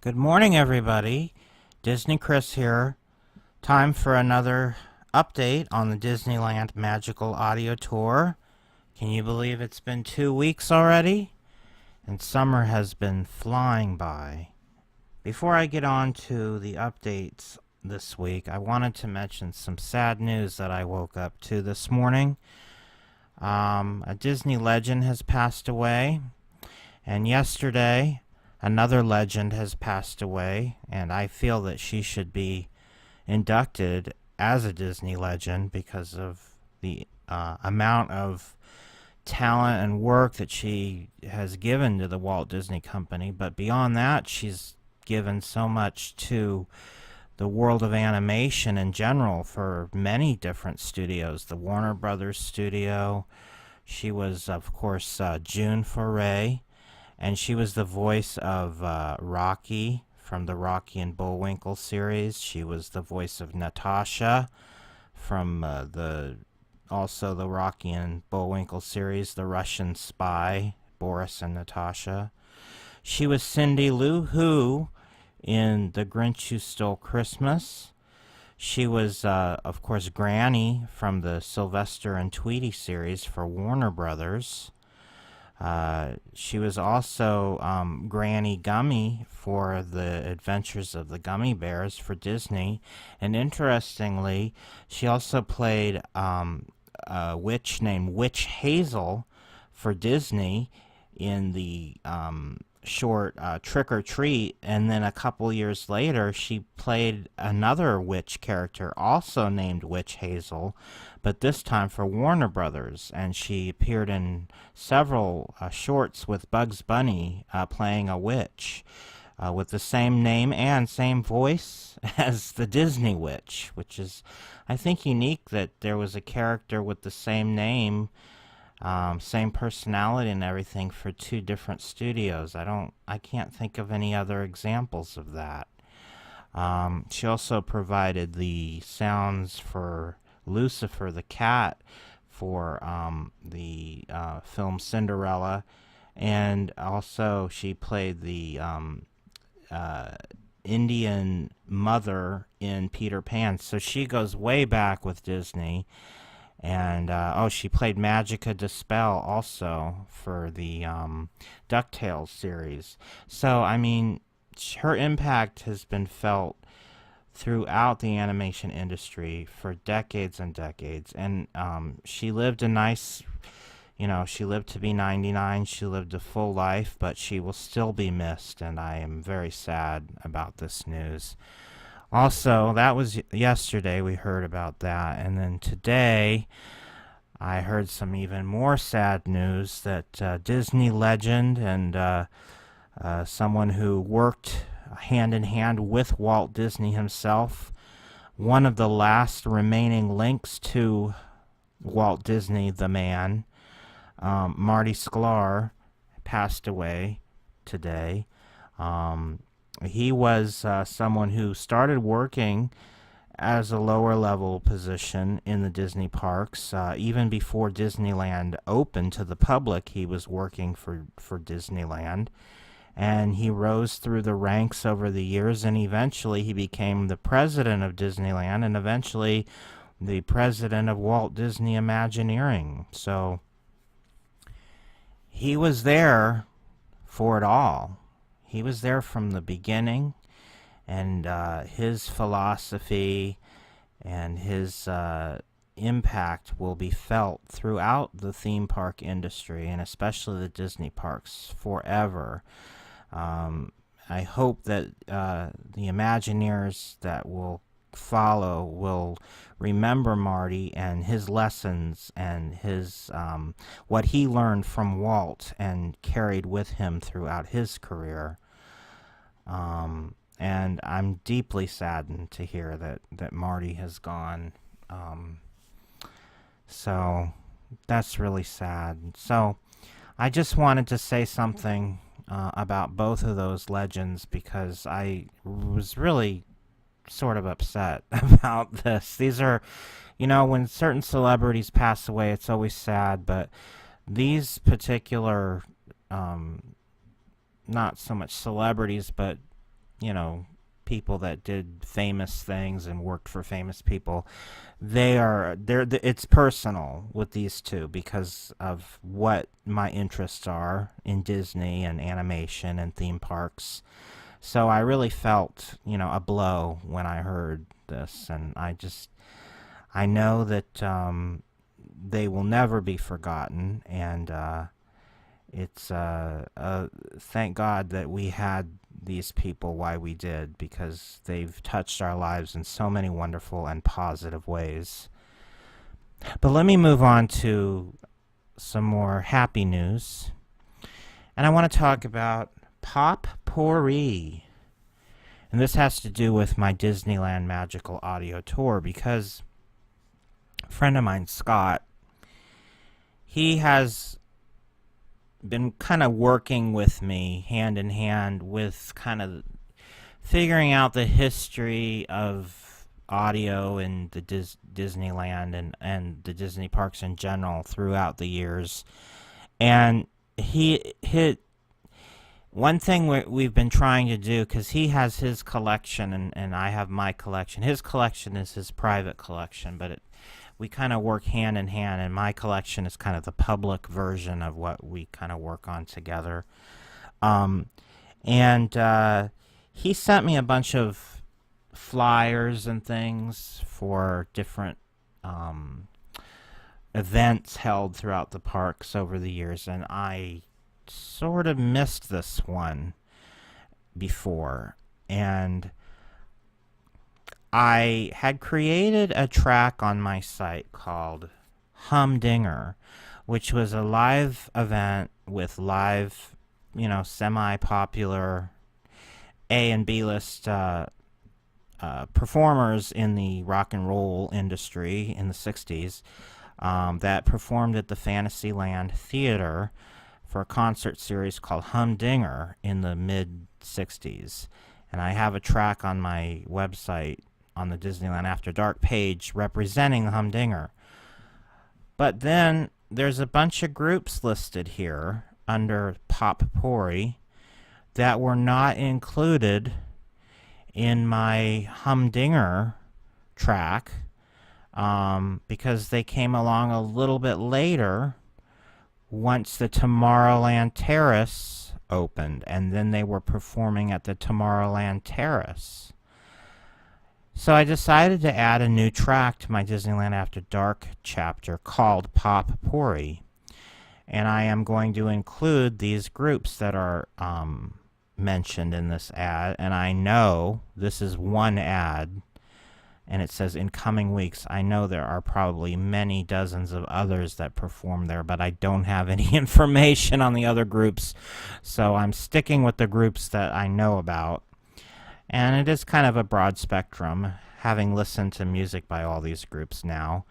Good morning, everybody. Disney Chris here. Time for another update on the Disneyland Magical Audio Tour. Can you believe it's been 2 weeks already? And summer has been flying by. Before I get on to the updates this week, I wanted to mention some sad news that I woke up to this morning. A Disney legend has passed away, and yesterday another legend has passed away, and I feel that she should be inducted as a Disney legend because of the amount of talent and work that she has given to the Walt Disney Company. But beyond that, she's given so much to the world of animation in general for many different studios. The Warner Brothers studio. She was, of course, June Foray. And she was the voice of Rocky from the Rocky and Bullwinkle series. She was the voice of Natasha from also the Rocky and Bullwinkle series, The Russian Spy, Boris and Natasha. She was Cindy Lou Who in The Grinch Who Stole Christmas. She was, of course, Granny from the Sylvester and Tweety series for Warner Brothers. She was also Granny Gummy for the Adventures of the Gummy Bears for Disney. And interestingly, she also played a witch named Witch Hazel for Disney in the short Trick or Treat. And then a couple years later, she played another witch character also named Witch Hazel, but this time for Warner Brothers, and she appeared in several shorts with Bugs Bunny playing a witch with the same name and same voice as the Disney witch, which is, I think, unique that there was a character with the same name, same personality and everything for two different studios. I can't think of any other examples of that. She also provided the sounds for Lucifer the cat for the film Cinderella, and also she played the Indian mother in Peter Pan. So she goes way back with Disney. And she played Magica De Spell also for the DuckTales series. So I mean, her impact has been felt throughout the animation industry for decades and decades. And she lived a nice, she lived to be 99. She lived a full life, but she will still be missed. And I am very sad about this news. Also, that was yesterday we heard about that. And then today I heard some even more sad news that Disney legend and someone who worked hand in hand with Walt Disney himself, one of the last remaining links to Walt Disney the man, Marty Sklar, passed away today. He was someone who started working as a lower level position in the Disney parks. Even before Disneyland opened to the public, he was working for Disneyland. And he rose through the ranks over the years, and eventually he became the president of Disneyland and eventually the president of Walt Disney Imagineering. So he was there for it all. He was there from the beginning, and his philosophy and his impact will be felt throughout the theme park industry, and especially the Disney parks, forever. I hope that the Imagineers that will follow will remember Marty and his lessons and his what he learned from Walt and carried with him throughout his career. And I'm deeply saddened to hear that Marty has gone. So that's really sad. So I just wanted to say something about both of those legends because I was really sort of upset about this. These are, when certain celebrities pass away, it's always sad, but these particular, not so much celebrities, but people that did famous things and worked for famous people. It's personal with these two because of what my interests are in Disney and animation and theme parks. So I really felt, a blow when I heard this, and I know that they will never be forgotten, and it's thank God that we had these people why we did, because they've touched our lives in so many wonderful and positive ways. But let me move on to some more happy news. And I want to talk about Pori. And this has to do with my Disneyland Magical Audio Tour, because a friend of mine, Scott, he has been kind of working with me hand in hand with kind of figuring out the history of audio in the Disneyland and the Disney parks in general throughout the years. And he hit one thing we've been trying to do, because he has his collection and I have my collection. His collection is his private collection, but we kind of work hand in hand, and my collection is kind of the public version of what we kind of work on together. He sent me a bunch of flyers and things for different events held throughout the parks over the years, and I sort of missed this one before, and I had created a track on my site called Humdinger, which was a live event with live, semi-popular A and B list performers in the rock and roll industry in the 60s that performed at the Fantasyland Theater for a concert series called Humdinger in the mid-60s. And I have a track on my website on the Disneyland After Dark page representing the Humdinger. But then there's a bunch of groups listed here under Pori that were not included in my Humdinger track because they came along a little bit later once the Tomorrowland Terrace opened, and then they were performing at the Tomorrowland Terrace. So I decided to add a new track to my Disneyland After Dark chapter called Pori. And I am going to include these groups that are mentioned in this ad. And I know this is one ad, and it says in coming weeks. I know there are probably many dozens of others that perform there, but I don't have any information on the other groups. So I'm sticking with the groups that I know about. And it is kind of a broad spectrum. Having listened to music by all these groups now,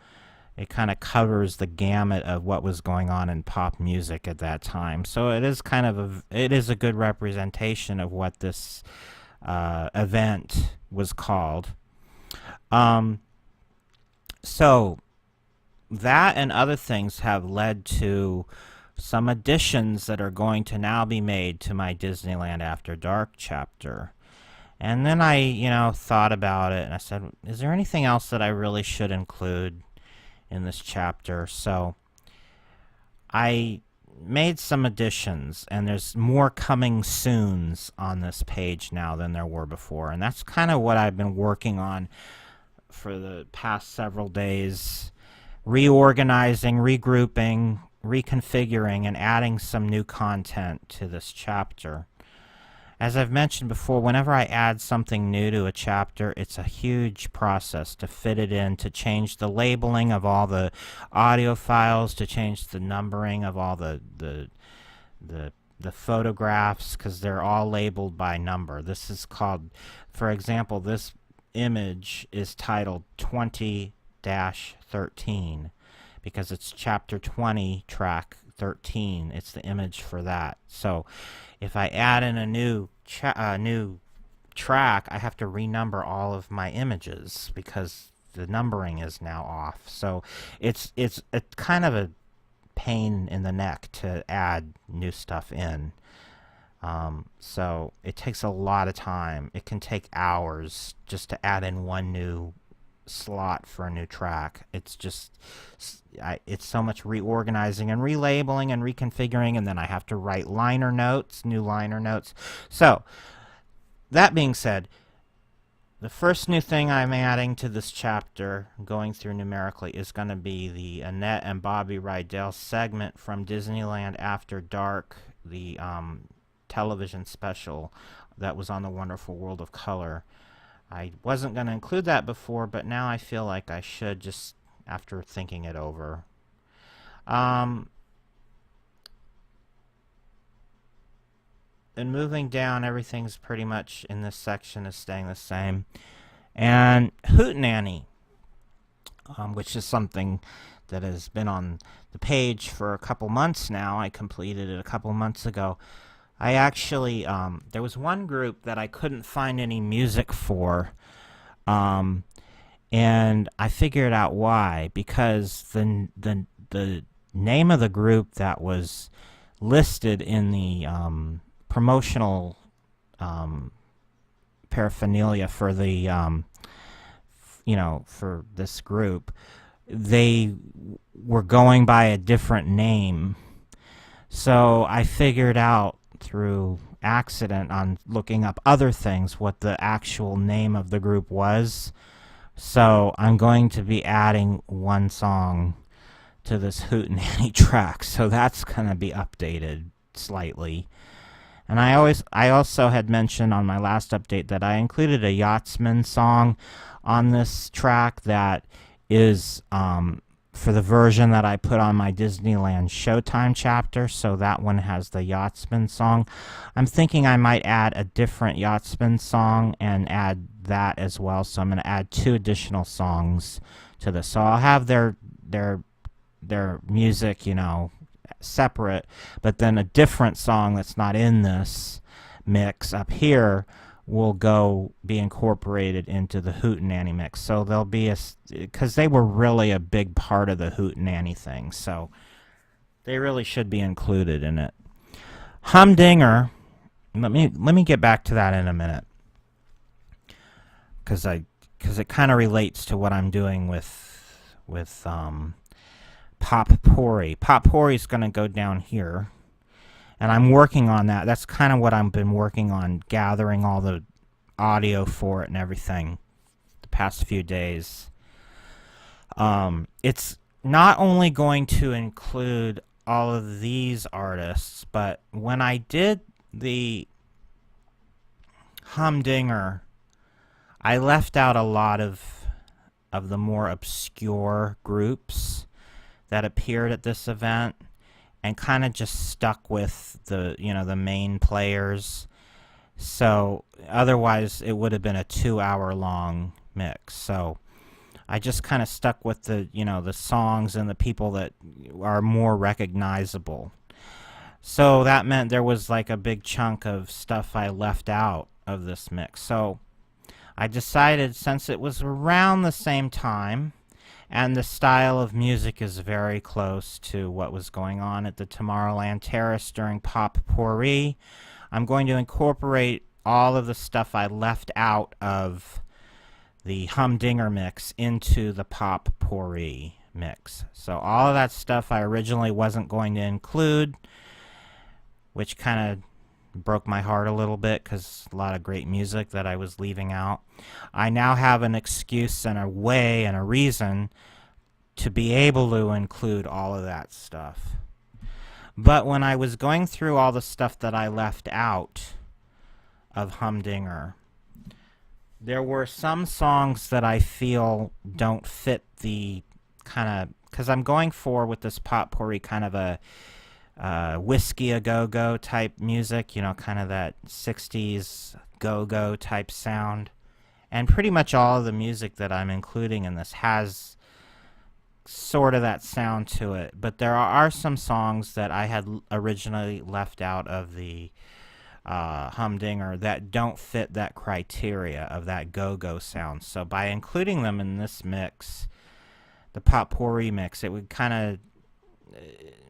it kind of covers the gamut of what was going on in pop music at that time. So it is kind of it is a good representation of what this event was called. So that and other things have led to some additions that are going to now be made to my Disneyland After Dark chapter. And then I, thought about it, and I said, is there anything else that I really should include in this chapter? So I made some additions, and there's more coming soons on this page now than there were before. And that's kind of what I've been working on for the past several days, reorganizing, regrouping, reconfiguring, and adding some new content to this chapter. As I've mentioned before, whenever I add something new to a chapter, it's a huge process to fit it in, to change the labeling of all the audio files, to change the numbering of all the photographs, because they're all labeled by number. This is called, for example, this image is titled 20-13 because it's chapter 20, track 13. It's the image for that. So if I add in a new track, I have to renumber all of my images because the numbering is now off. So it's a kind of a pain in the neck to add new stuff in. So it takes a lot of time. It can take hours just to add in one new slot for a new track. It's just, it's so much reorganizing and relabeling and reconfiguring, and then I have to write liner notes, new liner notes. So, that being said, the first new thing I'm adding to this chapter, going through numerically, is going to be the Annette and Bobby Rydell segment from Disneyland After Dark, the television special that was on the Wonderful World of Color. I wasn't going to include that before, but now I feel like I should, just after thinking it over. And moving down, everything's pretty much in this section is staying the same. And Hootenanny, which is something that has been on the page for a couple months now. I completed it a couple months ago. I actually, there was one group that I couldn't find any music for, and I figured out why. Because the name of the group that was listed in the promotional paraphernalia for the for this group, they were going by a different name. So I figured out through accident on looking up other things what the actual name of the group was. So I'm going to be adding one song to this Hootenanny track, so that's going to be updated slightly. And I also had mentioned on my last update that I included a Yachtsman song on this track that is for the version that I put on my Disneyland Showtime chapter, so that one has the Yachtsman song. I'm thinking I might add a different Yachtsman song and add that as well, so I'm going to add 2 additional songs to this. So I'll have their music, separate, but then a different song that's not in this mix up here will be incorporated into the Hootenanny mix. So there'll be because they were really a big part of the Hootenanny thing, so they really should be included in it. Humdinger, let me get back to that in a minute, because it kind of relates to what I'm doing with Pop Pori. Pop Pori is going to go down here, and I'm working on that. That's kind of what I've been working on, gathering all the audio for it and everything the past few days. It's not only going to include all of these artists, but when I did the Humdinger, I left out a lot of the more obscure groups that appeared at this event, and kind of just stuck with the the main players. So otherwise it would have been a 2-hour long mix. So I just kind of stuck with the the songs and the people that are more recognizable. So that meant there was like a big chunk of stuff I left out of this mix. So I decided, since it was around the same time and the style of music is very close to what was going on at the Tomorrowland Terrace during Pop Pori, I'm going to incorporate all of the stuff I left out of the Humdinger mix into the Pop Pori mix. So all of that stuff I originally wasn't going to include, which kind of broke my heart a little bit because a lot of great music that I was leaving out. I now have an excuse and a way and a reason to be able to include all of that stuff. But when I was going through all the stuff that I left out of Humdinger, there were some songs that I feel don't fit the kind of, because I'm going for, with this Pop Pori, kind of a whiskey a go-go type music, kind of that 60s go-go type sound. And pretty much all of the music that I'm including in this has sort of that sound to it. But there are some songs that I had originally left out of the Humdinger that don't fit that criteria of that go-go sound. So by including them in this mix, the Pop Pori mix, it would kind of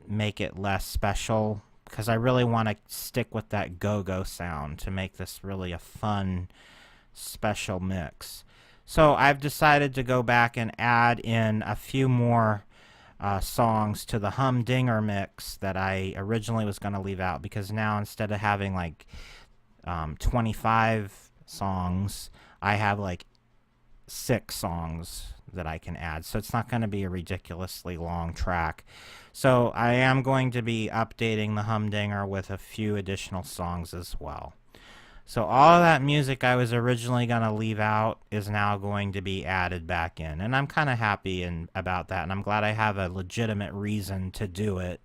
make it less special, because I really want to stick with that go-go sound to make this really a fun, special mix. So I've decided to go back and add in a few more songs to the Humdinger mix that I originally was going to leave out, because now instead of having like 25 songs, I have like 6 songs that I can add. So it's not going to be a ridiculously long track. So I am going to be updating the Humdinger with a few additional songs as well. So all of that music I was originally going to leave out is now going to be added back in. And I'm kind of happy about that. And I'm glad I have a legitimate reason to do it.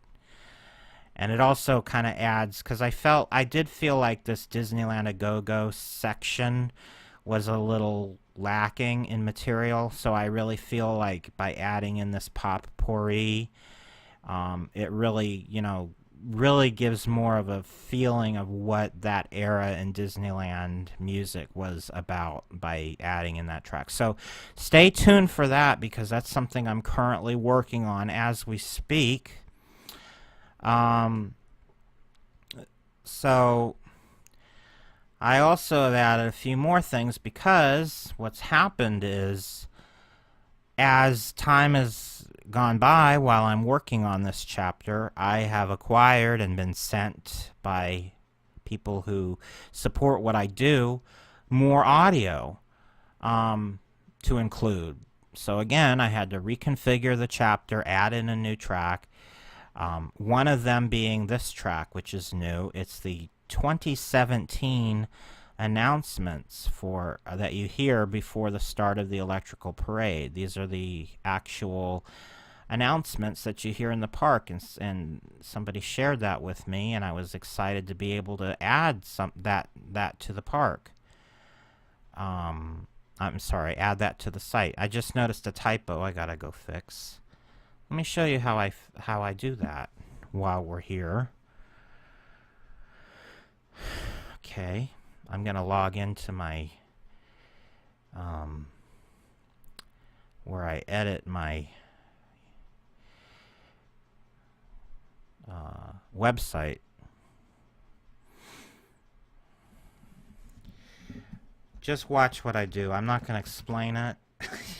And it also kind of adds, because I did feel like this Disneyland A Go-Go section was a little lacking in material. So I really feel like by adding in this pop Pori, it really, really gives more of a feeling of what that era in Disneyland music was about by adding in that track. So stay tuned for that, because that's something I'm currently working on as we speak. So I also have added a few more things, because what's happened is, as time has gone by while I'm working on this chapter, I have acquired and been sent by people who support what I do more audio to include. So again, I had to reconfigure the chapter, add in a new track. One of them being this track, which is new. It's the 2017 announcements that you hear before the start of the electrical parade. These are the actual announcements that you hear in the park, and somebody shared that with me, and I was excited to be able to add that to the park. I'm sorry, add that to the site. I just noticed a typo I gotta go fix. Let me show you how I do that while we're here. Okay, I'm gonna log into my where I edit my website. Just watch what I do. I'm not going to explain it.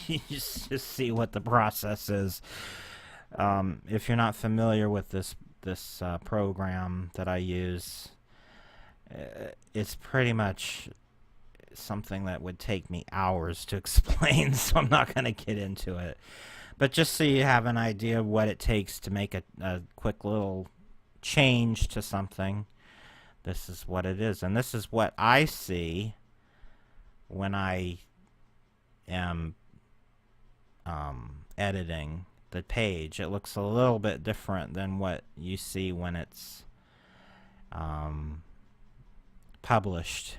You just see what the process is. If you're not familiar with this program that I use, it's pretty much something that would take me hours to explain, so I'm not going to get into it. But just so you have an idea of what it takes to make a quick little change to something, this is what it is. And this is what I see when I am editing the page. It looks a little bit different than what you see when it's published.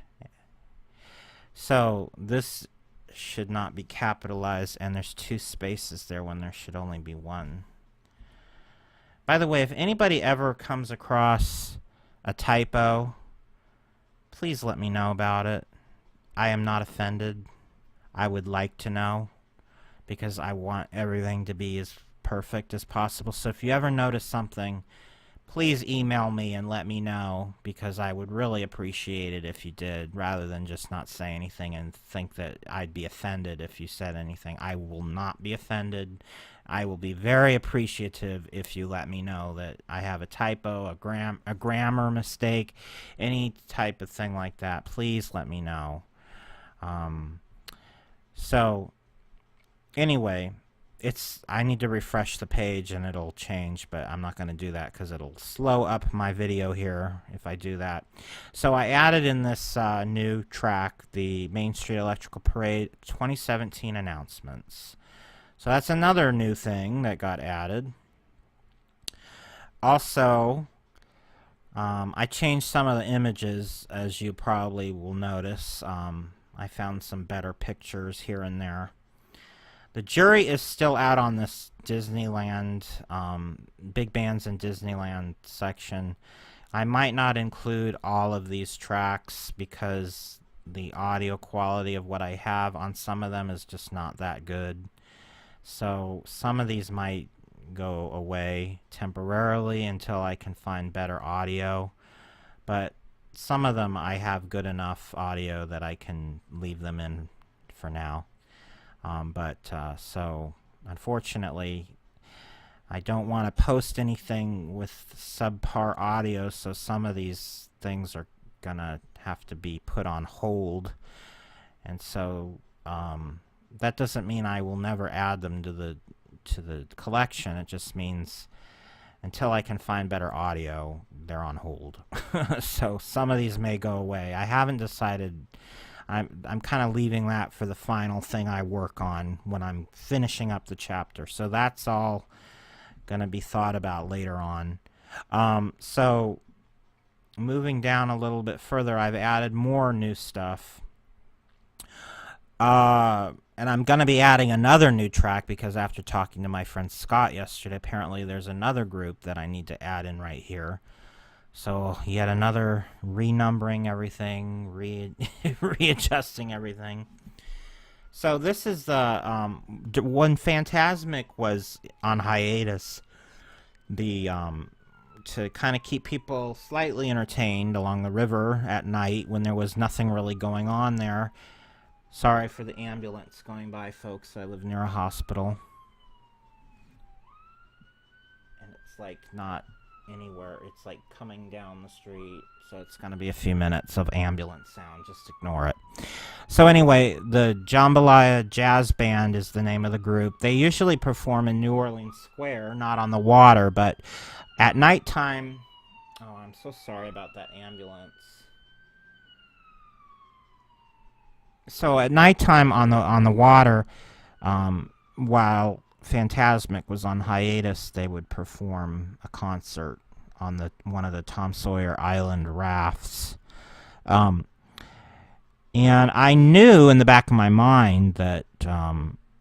So this should not be capitalized, and there's 2 spaces there when there should only be 1. By the way, if anybody ever comes across a typo, please let me know about it. I am not offended. I would like to know, because I want everything to be as perfect as possible. So if you ever notice something, please email me and let me know, because I would really appreciate it if you did, rather than just not say anything and think that I'd be offended if you said anything. I will not be offended. I will be very appreciative if you let me know that I have a typo, a grammar mistake, any type of thing like that. Please let me know. So anyway, I need to refresh the page and it'll change, but I'm not going to do that because it'll slow up my video here if I do that. So I added in this new track, the Main Street Electrical Parade 2017 announcements. So that's another new thing that got added. Also, I changed some of the images, as you probably will notice. I found some better pictures here and there. The jury is still out on this Disneyland, Big Bands in Disneyland section. I might not include all of these tracks because the audio quality of what I have on some of them is just not that good. So some of these might go away temporarily until I can find better audio. But some of them I have good enough audio that I can leave them in for now. So unfortunately, I don't want to post anything with subpar audio, so some of these things are gonna have to be put on hold. And so that doesn't mean I will never add them to the collection. It just means until I can find better audio, they're on hold. So some of these may go away. I haven't decided. I'm kind of leaving that for the final thing I work on when I'm finishing up the chapter. So that's all going to be thought about later on. So moving down a little bit further, I've added more new stuff. And I'm going to be adding another new track because after talking to my friend Scott yesterday, apparently there's another group that I need to add in right here. So yet another renumbering everything, readjusting everything. So this is the when Phantasmic was on hiatus, to kind of keep people slightly entertained along the river at night when there was nothing really going on there. Sorry for the ambulance going by, folks. I live near a hospital. And it's like not anywhere. It's like coming down the street. So it's going to be a few minutes of ambulance sound. Just ignore it. So anyway, the Jambalaya Jazz Band is the name of the group. They usually perform in New Orleans Square, not on the water, but at nighttime... Oh, I'm so sorry about that ambulance. So at nighttime on the water, while Phantasmic was on hiatus, they would perform a concert on one of the Tom Sawyer Island rafts. And I knew in the back of my mind that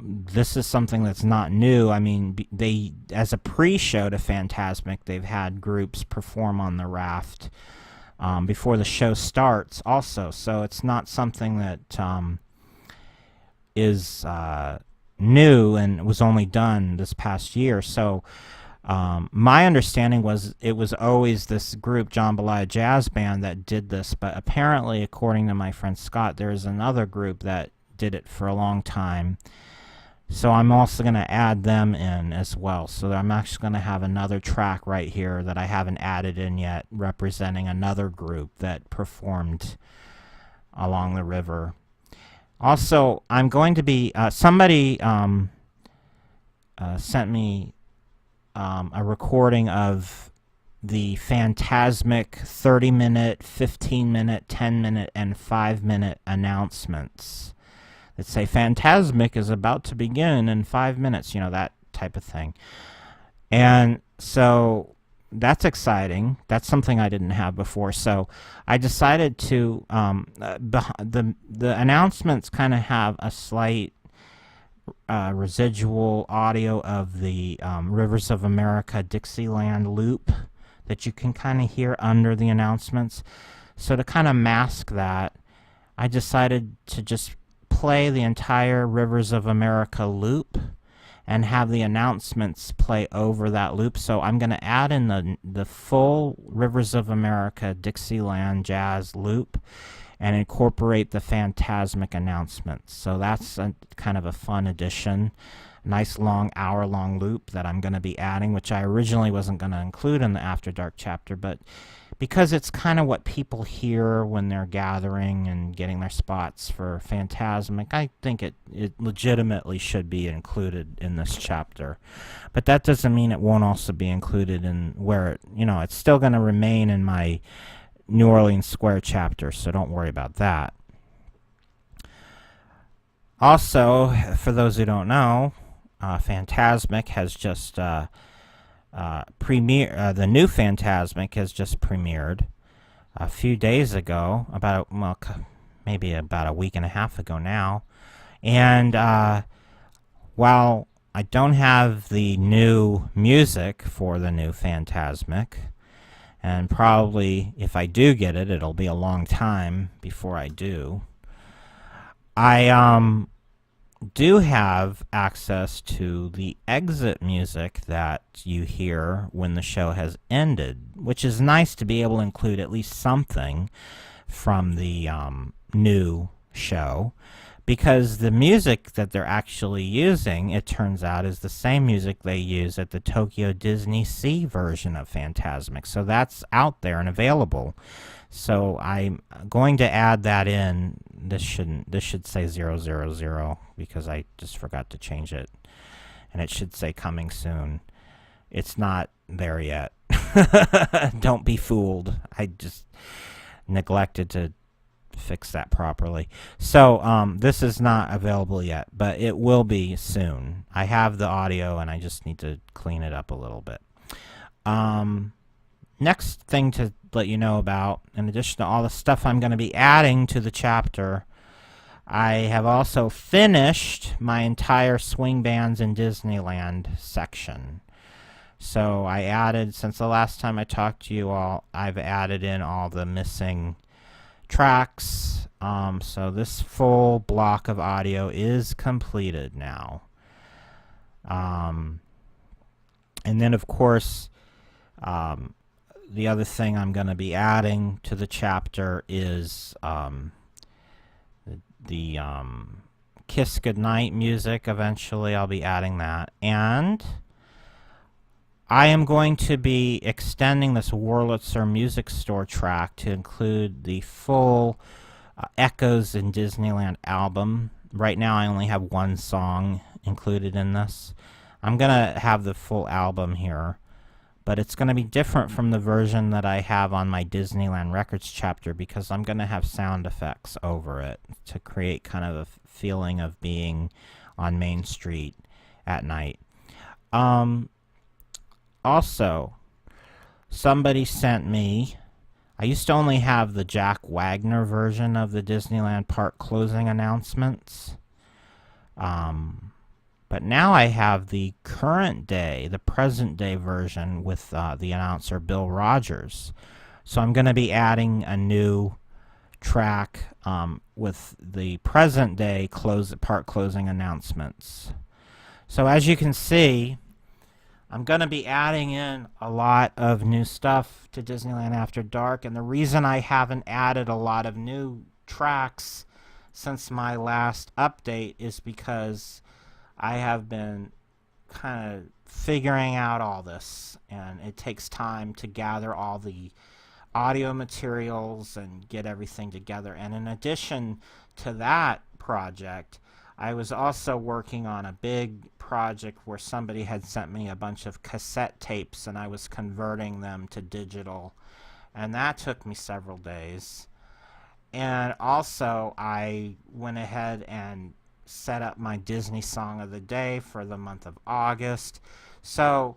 this is something that's not new. I mean, they, as a pre-show to Phantasmic, they've had groups perform on the raft before the show starts also. So it's not something that is new and was only done this past year. So my understanding was it was always this group, Jambalaya Jazz Band, that did this. But apparently, according to my friend Scott, there is another group that did it for a long time. So I'm also going to add them in as well. So I'm actually going to have another track right here that I haven't added in yet, representing another group that performed along the river. Also, I'm going to be... somebody sent me a recording of the Phantasmic 30-minute, 15-minute, 10-minute, and 5-minute announcements that say Phantasmic is about to begin in 5 minutes, you know, that type of thing. And so that's exciting. That's something I didn't have before. So I decided to, the announcements kind of have a slight residual audio of the Rivers of America Dixieland loop that you can kind of hear under the announcements. So to kind of mask that, I decided to just play the entire Rivers of America loop and have the announcements play over that loop. So I'm going to add in the full Rivers of America Dixieland jazz loop and incorporate the Phantasmic announcements. So that's kind of a fun addition. Nice long hour-long loop that I'm going to be adding, which I originally wasn't going to include in the After Dark chapter, but because it's kind of what people hear when they're gathering and getting their spots for Phantasmic, I think it legitimately should be included in this chapter. But that doesn't mean it won't also be included in where, it's still going to remain in my New Orleans Square chapter, so don't worry about that. Also, for those who don't know, Phantasmic has just the new Phantasmic has just premiered a few days ago, maybe about a week and a half ago now. And while I don't have the new music for the new Phantasmic, and probably if I do get it, it'll be a long time before I do, I do have access to the exit music that you hear when the show has ended, which is nice to be able to include at least something from the new show, because the music that they're actually using, it turns out, is the same music they use at the Tokyo Disney Sea version of Fantasmic. So that's out there and available. So I'm going to add that in. This should say 000 because I just forgot to change it. And it should say coming soon. It's not there yet. Don't be fooled. I just neglected to fix that properly. So this is not available yet, but it will be soon. I have the audio and I just need to clean it up a little bit. Next thing to let you know about, in addition to all the stuff I'm going to be adding to the chapter, I have also finished my entire Swing Bands in Disneyland section. So I added, since the last time I talked to you all, I've added in all the missing tracks. So this full block of audio is completed now. And then, of course, the other thing I'm going to be adding to the chapter is the Kiss Goodnight music. Eventually I'll be adding that. And I am going to be extending this Wurlitzer Music Store track to include the full Echoes in Disneyland album. Right now I only have one song included in this. I'm going to have the full album here, but it's going to be different from the version that I have on my Disneyland Records chapter, because I'm going to have sound effects over it to create kind of a feeling of being on Main Street at night. Also, somebody sent me, I used to only have the Jack Wagner version of the Disneyland Park closing announcements. But now I have the current day, the present day version with the announcer Bill Rogers. So I'm going to be adding a new track with the present day park closing announcements. So as you can see, I'm going to be adding in a lot of new stuff to Disneyland After Dark, and the reason I haven't added a lot of new tracks since my last update is because I have been kind of figuring out all this, and it takes time to gather all the audio materials and get everything together. And in addition to that project, I was also working on a big project where somebody had sent me a bunch of cassette tapes and I was converting them to digital, and that took me several days. And also I went ahead and set up my Disney Song of the Day for the month of August. So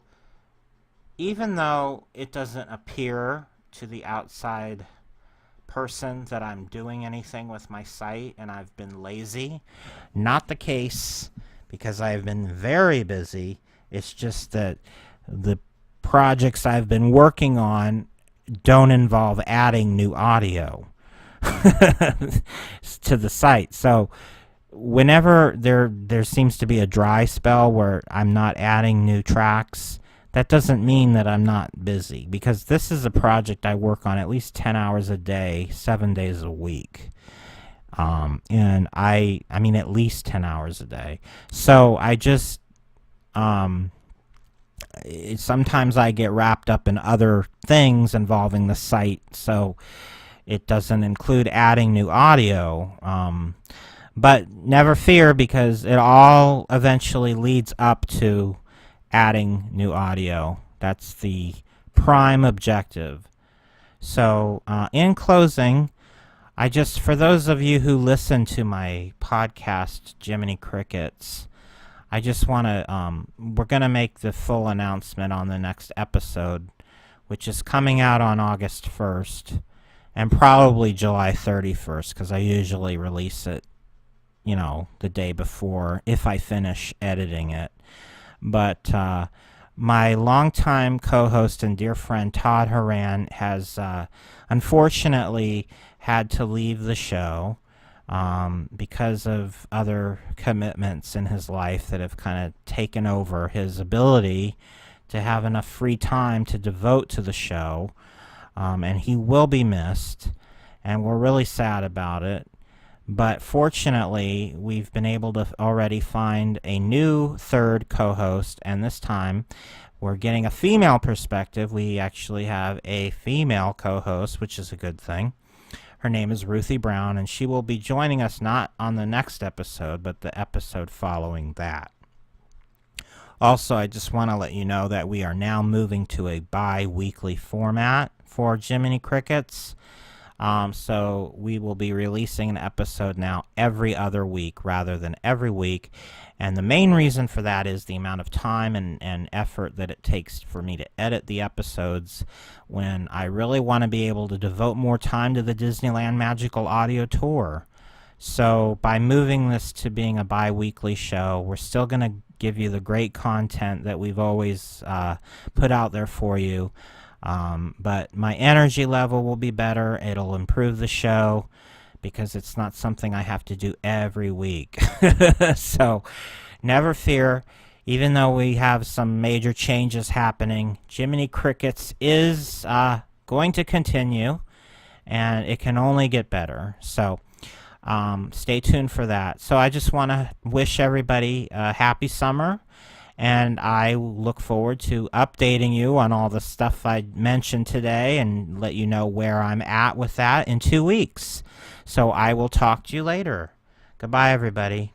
even though it doesn't appear to the outside person that I'm doing anything with my site and I've been lazy, not the case, because I've been very busy. It's just that the projects I've been working on don't involve adding new audio to the site. So whenever there seems to be a dry spell where I'm not adding new tracks, that doesn't mean that I'm not busy, because this is a project I work on at least 10 hours a day, 7 days a week. And I mean at least 10 hours a day. So I just, sometimes I get wrapped up in other things involving the site, so it doesn't include adding new audio. But never fear, because it all eventually leads up to adding new audio. That's the prime objective. So in closing, for those of you who listen to my podcast, Jiminy Crickets, I just want to, we're going to make the full announcement on the next episode, which is coming out on August 1st, and probably July 31st, because I usually release it, the day before, if I finish editing it. But my longtime co-host and dear friend Todd Horan has unfortunately had to leave the show. because of other commitments in his life that have kind of taken over his ability to have enough free time to devote to the show. And he will be missed, and we're really sad about it. But fortunately, we've been able to already find a new third co-host, and this time we're getting a female perspective. We actually have a female co-host, which is a good thing. Her name is Ruthie Brown, and she will be joining us not on the next episode, but the episode following that. Also, I just want to let you know that we are now moving to a bi-weekly format for Jiminy Crickets. So we will be releasing an episode now every other week rather than every week. And the main reason for that is the amount of time and effort that it takes for me to edit the episodes when I really want to be able to devote more time to the Disneyland Magical Audio Tour. So by moving this to being a bi-weekly show, we're still going to give you the great content that we've always put out there for you. But my energy level will be better. It'll improve the show because it's not something I have to do every week. So never fear. Even though we have some major changes happening, Jiminy Crickets is going to continue, and it can only get better. So stay tuned for that. So I just want to wish everybody a happy summer. And I look forward to updating you on all the stuff I mentioned today and let you know where I'm at with that in 2 weeks. So I will talk to you later. Goodbye, everybody.